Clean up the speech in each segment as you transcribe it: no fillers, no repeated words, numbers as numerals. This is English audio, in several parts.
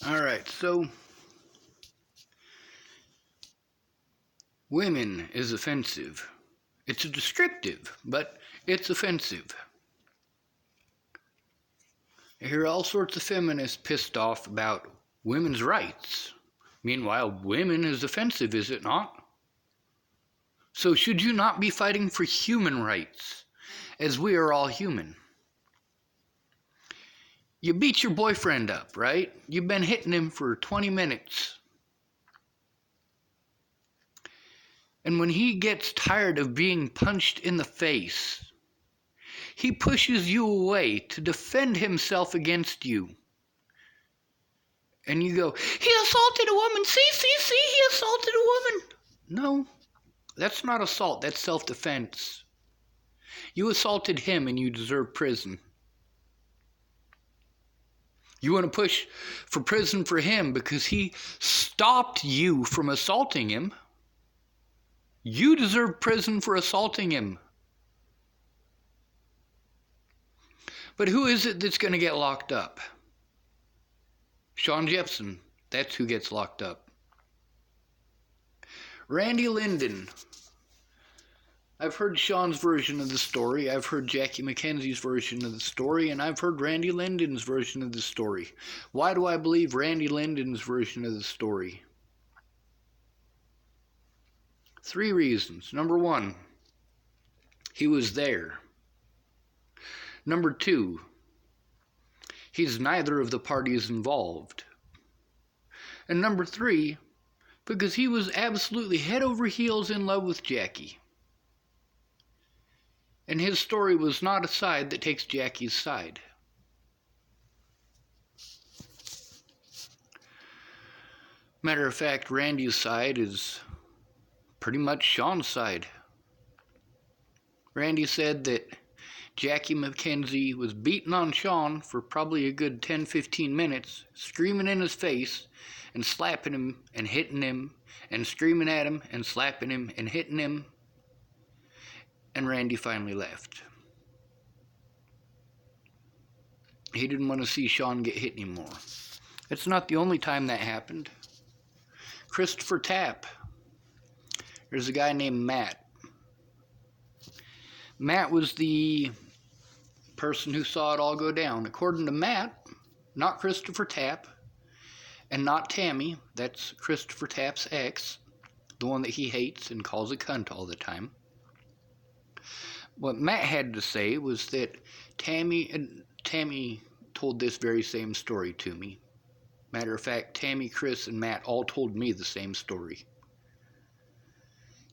Alright, so women is offensive. It's a descriptive, but it's offensive. I hear all sorts of feminists pissed off about women's rights. Meanwhile, women is offensive, is it not? So should you not be fighting for human rights, as we are all human? You beat your boyfriend up, right? You've been hitting him for 20 minutes. And when he gets tired of being punched in the face, he pushes you away to defend himself against you. And you go, he assaulted a woman. See, he assaulted a woman. No, that's not assault. That's self-defense. You assaulted him and you deserve prison. You want to push for prison for him because he stopped you from assaulting him. You deserve prison for assaulting him. But who is it that's going to get locked up? Sean Jepson. That's who gets locked up. Randy Linden. I've heard Sean's version of the story. I've heard Jackie McKenzie's version of the story. And I've heard Randy Linden's version of the story. Why do I believe Randy Linden's version of the story? 3 reasons. Number 1, he was there. Number 2, he's neither of the parties involved. And number 3, because he was absolutely head over heels in love with Jackie. And his story was not a side that takes Jackie's side. Matter of fact, Randy's side is pretty much Sean's side. Randy said that Jackie McKenzie was beating on Sean for probably a good 10-15 minutes, screaming in his face and slapping him and hitting him and screaming at him and slapping him and hitting him. And Randy finally left. He didn't want to see Sean get hit anymore. It's not the only time that happened. Christopher Tapp. There's a guy named Matt. Matt was the person who saw it all go down. According to Matt, not Christopher Tapp, and not Tammy, that's Christopher Tapp's ex, the one that he hates and calls a cunt all the time. What Matt had to say was that Tammy told this very same story to me. Matter of fact, Tammy, Chris, and Matt all told me the same story.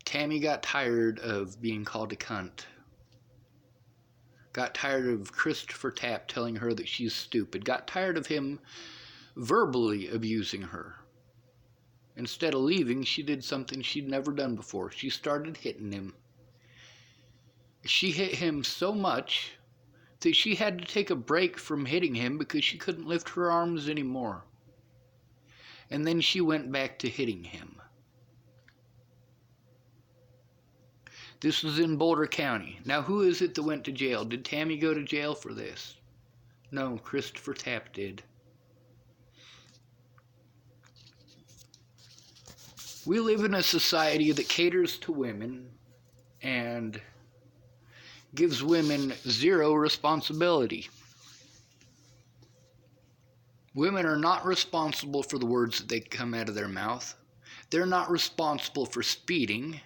Tammy got tired of being called a cunt. Got tired of Christopher Tapp telling her that she's stupid. Got tired of him verbally abusing her. Instead of leaving, she did something she'd never done before. She started hitting him. She hit him so much that she had to take a break from hitting him because she couldn't lift her arms anymore. And then she went back to hitting him. This was in Boulder County. Now, who is it that went to jail? Did Tammy go to jail for this? No, Christopher Tapp did. We live in a society that caters to women and gives women zero responsibility. Women are not responsible for the words that they come out of their mouth. They're not responsible for speeding.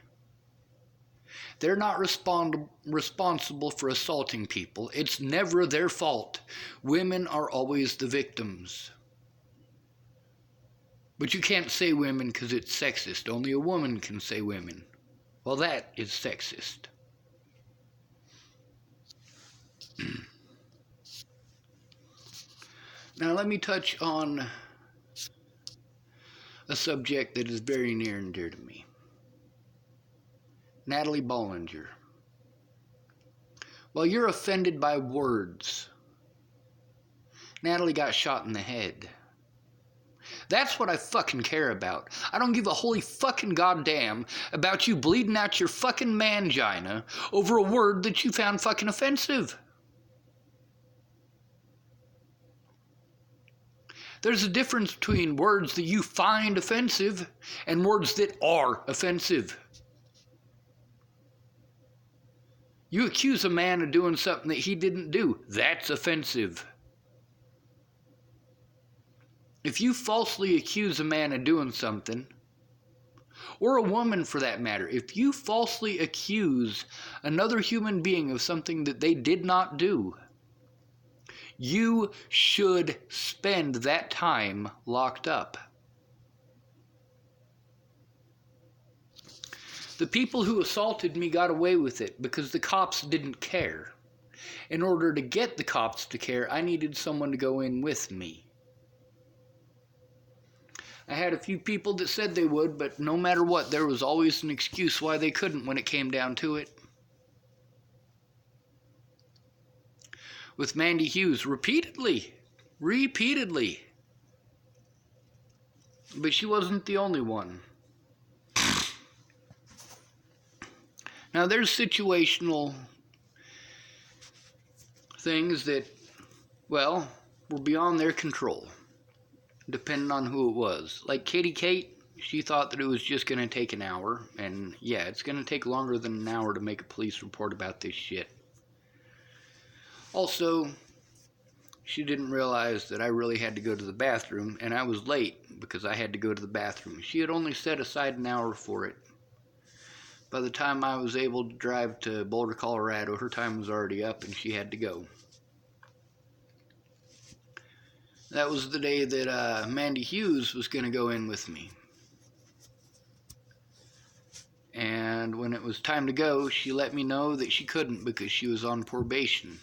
They're not responsible for assaulting people. It's never their fault. Women are always the victims. But you can't say women because it's sexist. Only a woman can say women. Well, that is sexist. Now let me touch on a subject that is very near and dear to me. Natalie Bollinger. Well, you're offended by words. Natalie got shot in the head. That's what I fucking care about. I don't give a holy fucking goddamn about you bleeding out your fucking mangina over a word that you found fucking offensive. There's a difference between words that you find offensive and words that are offensive. You accuse a man of doing something that he didn't do. That's offensive. If you falsely accuse a man of doing something, or a woman for that matter, if you falsely accuse another human being of something that they did not do, you should spend that time locked up. The people who assaulted me got away with it because the cops didn't care. In order to get the cops to care, I needed someone to go in with me. I had a few people that said they would, but no matter what, there was always an excuse why they couldn't when it came down to it. With Mandy Hughes, repeatedly. But she wasn't the only one. Now, there's situational things that, well, were beyond their control, depending on who it was. Like Katie Kate, she thought that it was just going to take an hour, and yeah, it's going to take longer than an hour to make a police report about this shit. Also, she didn't realize that I really had to go to the bathroom, and I was late because I had to go to the bathroom. She had only set aside an hour for it. By the time I was able to drive to Boulder, Colorado, her time was already up and she had to go. That was the day that Mandy Hughes was going to go in with me. And when it was time to go, she let me know that she couldn't because she was on probation.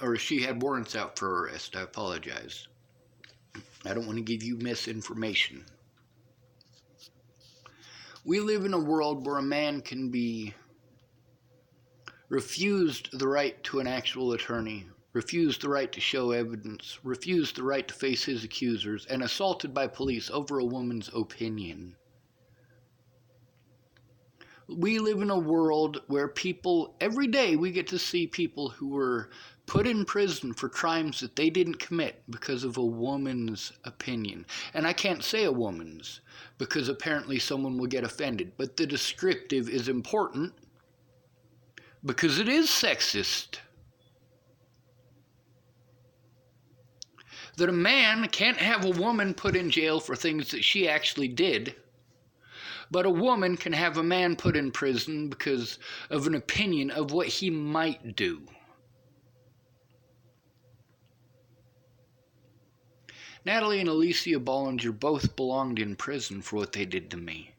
Or she had warrants out for arrest. I apologize. I don't want to give you misinformation. We live in a world where a man can be refused the right to an actual attorney, refused the right to show evidence, refused the right to face his accusers, and assaulted by police over a woman's opinion. We live in a world where people, every day we get to see people who were put in prison for crimes that they didn't commit because of a woman's opinion. And I can't say a woman's, because apparently someone will get offended. But the descriptive is important because it is sexist. That a man can't have a woman put in jail for things that she actually did, but a woman can have a man put in prison because of an opinion of what he might do. Natalie and Alicia Bollinger both belonged in prison for what they did to me.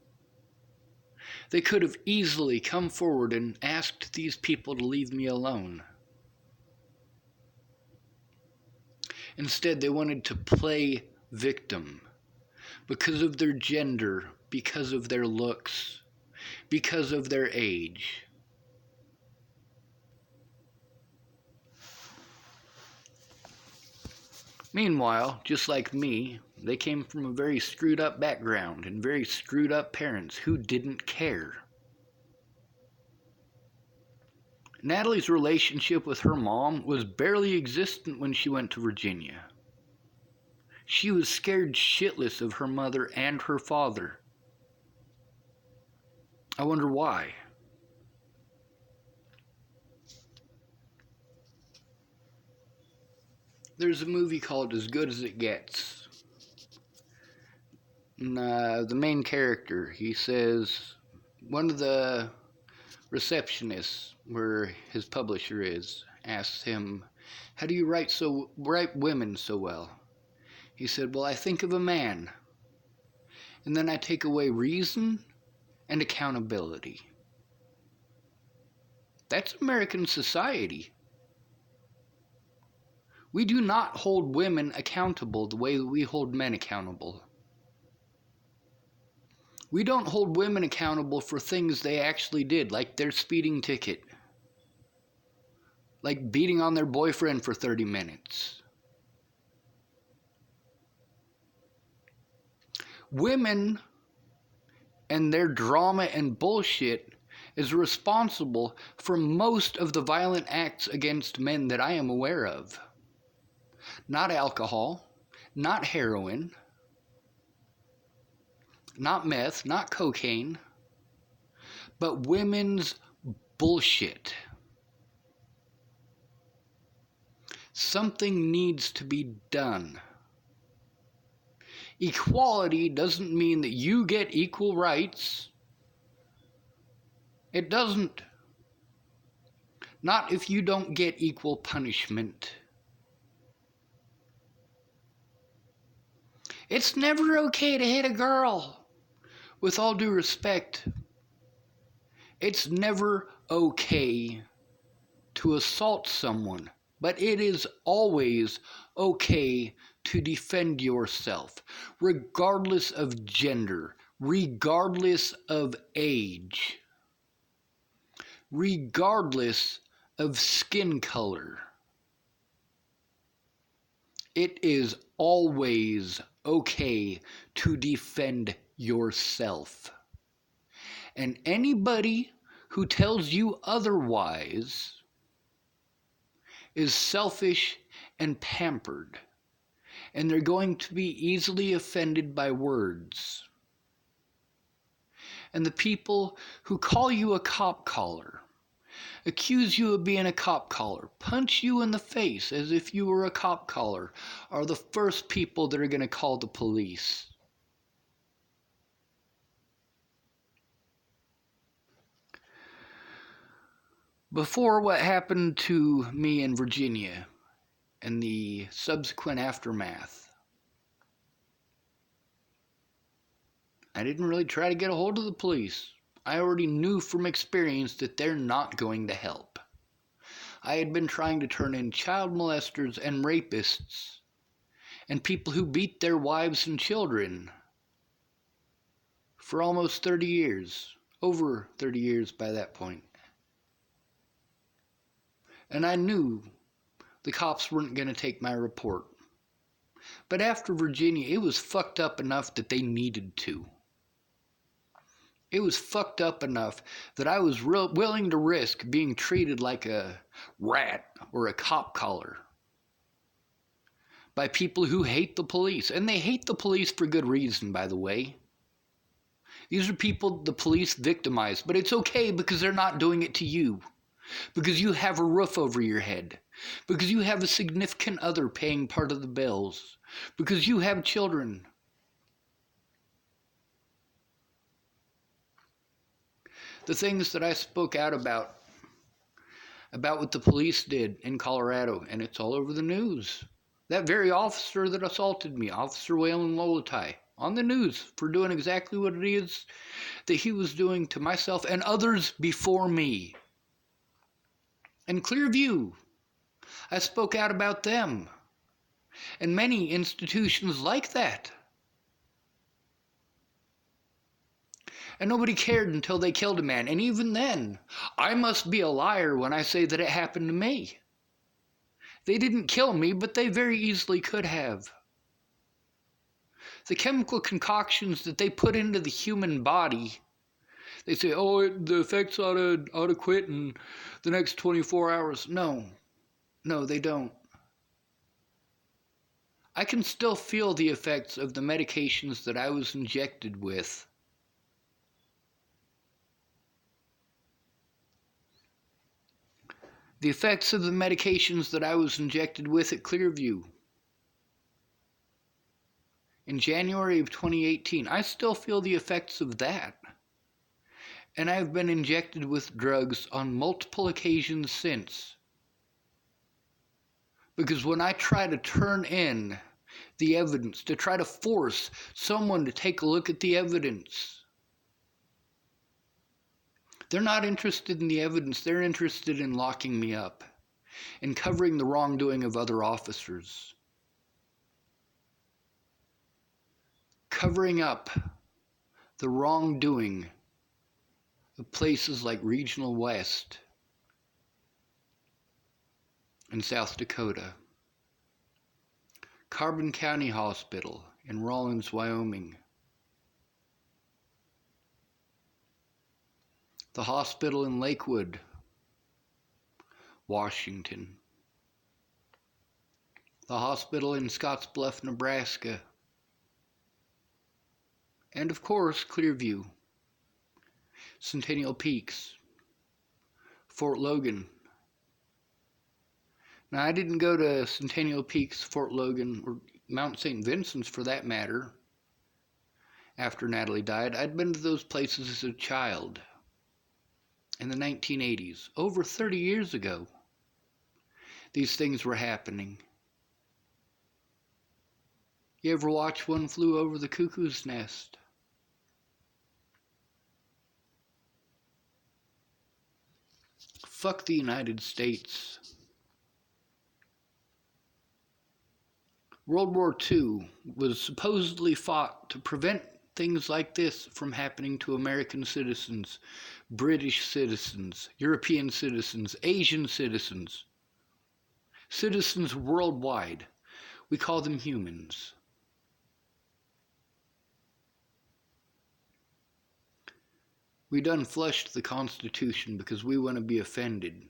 They could have easily come forward and asked these people to leave me alone. Instead, they wanted to play victim because of their gender, because of their looks, because of their age. Meanwhile, just like me, they came from a very screwed up background and very screwed up parents who didn't care. Natalie's relationship with her mom was barely existent when she went to Virginia. She was scared shitless of her mother and her father. I wonder why. There's a movie called As Good as It Gets. And, the main character, he says, one of the receptionists, where his publisher is, asks him, "How do you write women so well?" He said, "Well, I think of a man, and then I take away reason and accountability." That's American society. We do not hold women accountable the way that we hold men accountable. We don't hold women accountable for things they actually did, like their speeding ticket, like beating on their boyfriend for 30 minutes. Women and their drama and bullshit is responsible for most of the violent acts against men that I am aware of. not alcohol, not heroin, not meth, not cocaine, but women's bullshit. Something needs to be done. Equality doesn't mean that you get equal rights. It doesn't. Not if you don't get equal punishment. It's never okay to hit a girl. With all due respect, it's never okay to assault someone, but it is always okay to defend yourself, regardless of gender, regardless of age, regardless of skin color. It is always okay to defend yourself. And anybody who tells you otherwise is selfish and pampered, and they're going to be easily offended by words. And the people who call you a cop caller, accuse you of being a cop caller, punch you in the face as if you were a cop caller, are the first people that are going to call the police. Before what happened to me in Virginia and the subsequent aftermath, I didn't really try to get a hold of the police. I already knew from experience that they're not going to help. I had been trying to turn in child molesters and rapists and people who beat their wives and children for almost 30 years, over 30 years by that point. And I knew the cops weren't going to take my report. But after Virginia, it was fucked up enough that they needed to. It was fucked up enough that I was willing to risk being treated like a rat or a cop caller by people who hate the police. And they hate the police for good reason, by the way. These are people the police victimize, but it's okay because they're not doing it to you. Because you have a roof over your head. Because you have a significant other paying part of the bills. Because you have children. The things that I spoke out about what the police did in Colorado, and it's all over the news. That very officer that assaulted me, Officer Waylon Lolatai, on the news for doing exactly what it is that he was doing to myself and others before me. And Clearview, I spoke out about them, and many institutions like that. And nobody cared until they killed a man. And even then, I must be a liar when I say that it happened to me. They didn't kill me, but they very easily could have. The chemical concoctions that they put into the human body, they say, oh, the effects ought to quit in the next 24 hours. No, they don't. I can still feel the effects of the medications that I was injected with. The effects of the medications that I was injected with at Clearview in January of 2018, I still feel the effects of that. And I've been injected with drugs on multiple occasions since. Because when I try to turn in the evidence, to try to force someone to take a look at the evidence, they're not interested in the evidence, they're interested in locking me up and covering the wrongdoing of other officers. Covering up the wrongdoing of places like Regional West in South Dakota, Carbon County Hospital in Rawlins, Wyoming, the hospital in Lakewood, Washington, the hospital in Scottsbluff, Nebraska, and of course Clearview, Centennial Peaks, Fort Logan. Now, I didn't go to Centennial Peaks, Fort Logan, or Mount St. Vincent's for that matter after Natalie died. I'd been to those places as a child in the 1980s, over 30 years ago. These things were happening. You ever watch One Flew Over the Cuckoo's Nest? Fuck the United States. World War II was supposedly fought to prevent things like this from happening to American citizens, British citizens, European citizens, Asian citizens, citizens worldwide. We call them humans. We done flushed the Constitution because we want to be offended.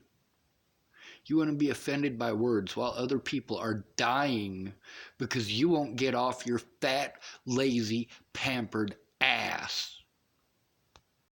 You want to be offended by words while other people are dying because you won't get off your fat, lazy, pampered